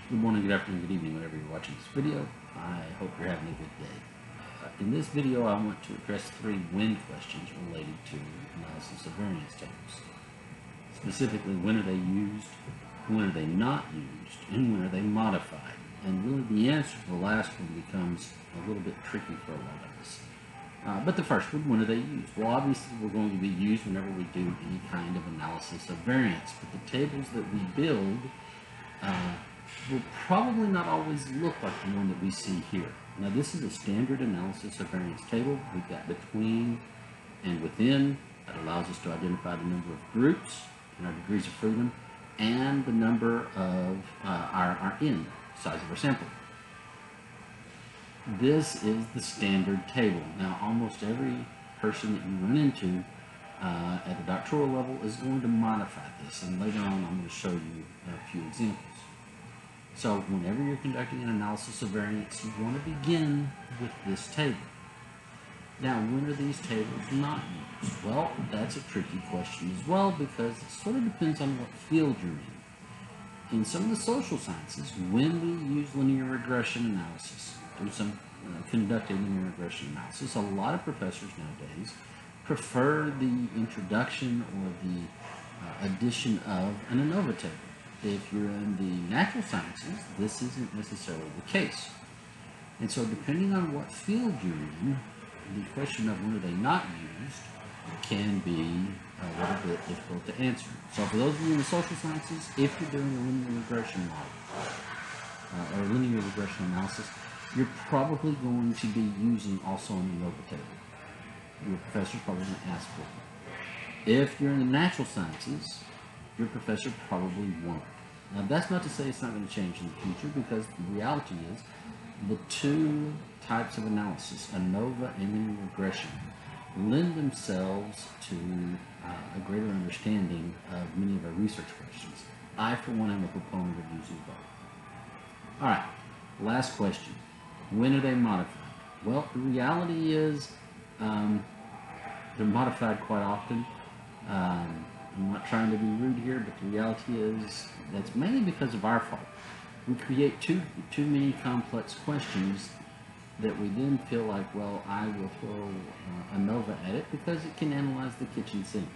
Good morning, good afternoon, good evening, whenever you're watching this video. I hope you're having a good day. In this video, I want to address 3 when questions related to analysis of variance tables. Specifically, when are they used, when are they not used, and when are they modified? And really the answer to the last one becomes a little bit tricky for a lot of us. But the first one, when are they used? Well, obviously we're going to be used whenever we do any kind of analysis of variance, but the tables that we build will probably not always look like the one that we see here. Now, this is a standard analysis of variance table. We've got between and within. That allows us to identify the number of groups and our degrees of freedom and the number of our n, size of our sample. This is the standard table. Now, almost every person that you run into at the doctoral level is going to modify this, and later on I'm going to show you a few examples. So whenever you're conducting an analysis of variance, you want to begin with this table. Now, when are these tables not used? Well, that's a tricky question as well, because it sort of depends on what field you're in. In some of the social sciences, when we use linear regression analysis, conduct a linear regression analysis, a lot of professors nowadays prefer the introduction or the addition of an ANOVA table. If you're in the natural sciences, this isn't necessarily the case. And so depending on what field you're in, the question of when are they not used can be a little bit difficult to answer. So for those of you in the social sciences, if you're doing a linear regression model, or linear regression analysis, you're probably going to be using also an ANOVA table. Your professor's probably going to ask for it. If you're in the natural sciences, your professor probably won't. Now, that's not to say it's not going to change in the future, because the reality is the 2 types of analysis, ANOVA and linear regression, lend themselves to a greater understanding of many of our research questions. I, for one, am a proponent of using both. All right, last question. When are they modified? Well, the reality is they're modified quite often. I'm not trying to be rude here, but the reality is that's mainly because of our fault. We create too many complex questions that we then feel like, well, I will throw ANOVA at it because it can analyze the kitchen sink.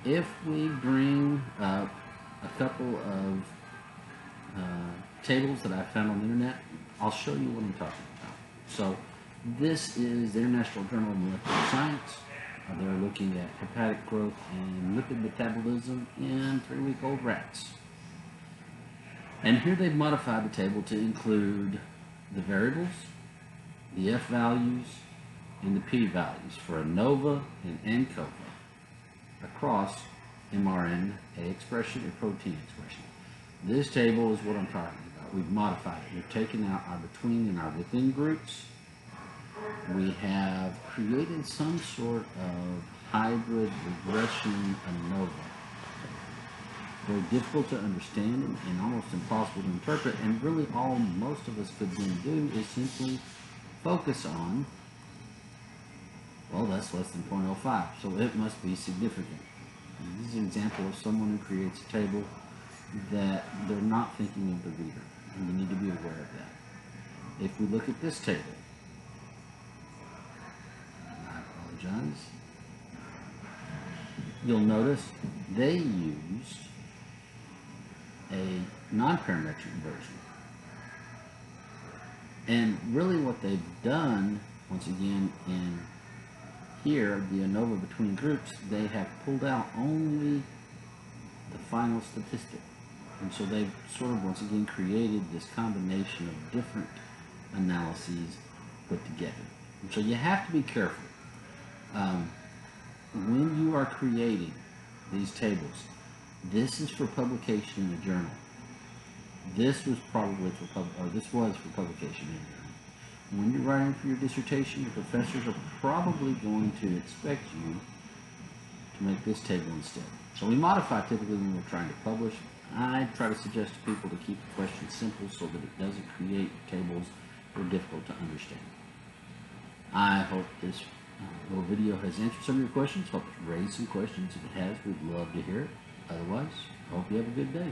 If we bring up a couple of tables that I found on the internet, I'll show you what I'm talking about. So this is the International Journal of Molecular Science. They're looking at hepatic growth and lipid metabolism in 3-week-old rats. And here they've modified the table to include the variables, the F values, and the P values for ANOVA and ANCOVA across mRNA expression and protein expression. This table is what I'm talking about. We've modified it. We've taken out our between and our within groups. We have created some sort of hybrid regression ANOVA. Very difficult to understand and almost impossible to interpret, and really all most of us could then do is simply focus on, well, that's less than 0.05, so it must be significant. And this is an example of someone who creates a table that they're not thinking of the reader, and you need to be aware of that. If we look at this table, you'll notice they used a non-parametric version. And really what they've done, once again, in here, the ANOVA between groups, they have pulled out only the final statistic. And so they've sort of, once again, created this combination of different analyses put together. And so you have to be careful. When you are creating these tables, this is for publication in a journal. This was probably for publication in a journal. When you're writing for your dissertation, your professors are probably going to expect you to make this table instead. So we modify typically when we're trying to publish. I try to suggest to people to keep the questions simple so that it doesn't create tables that are difficult to understand. I hope this little video has answered some of your questions, helped raise some questions. If it has, we'd love to hear it. Otherwise, I hope you have a good day.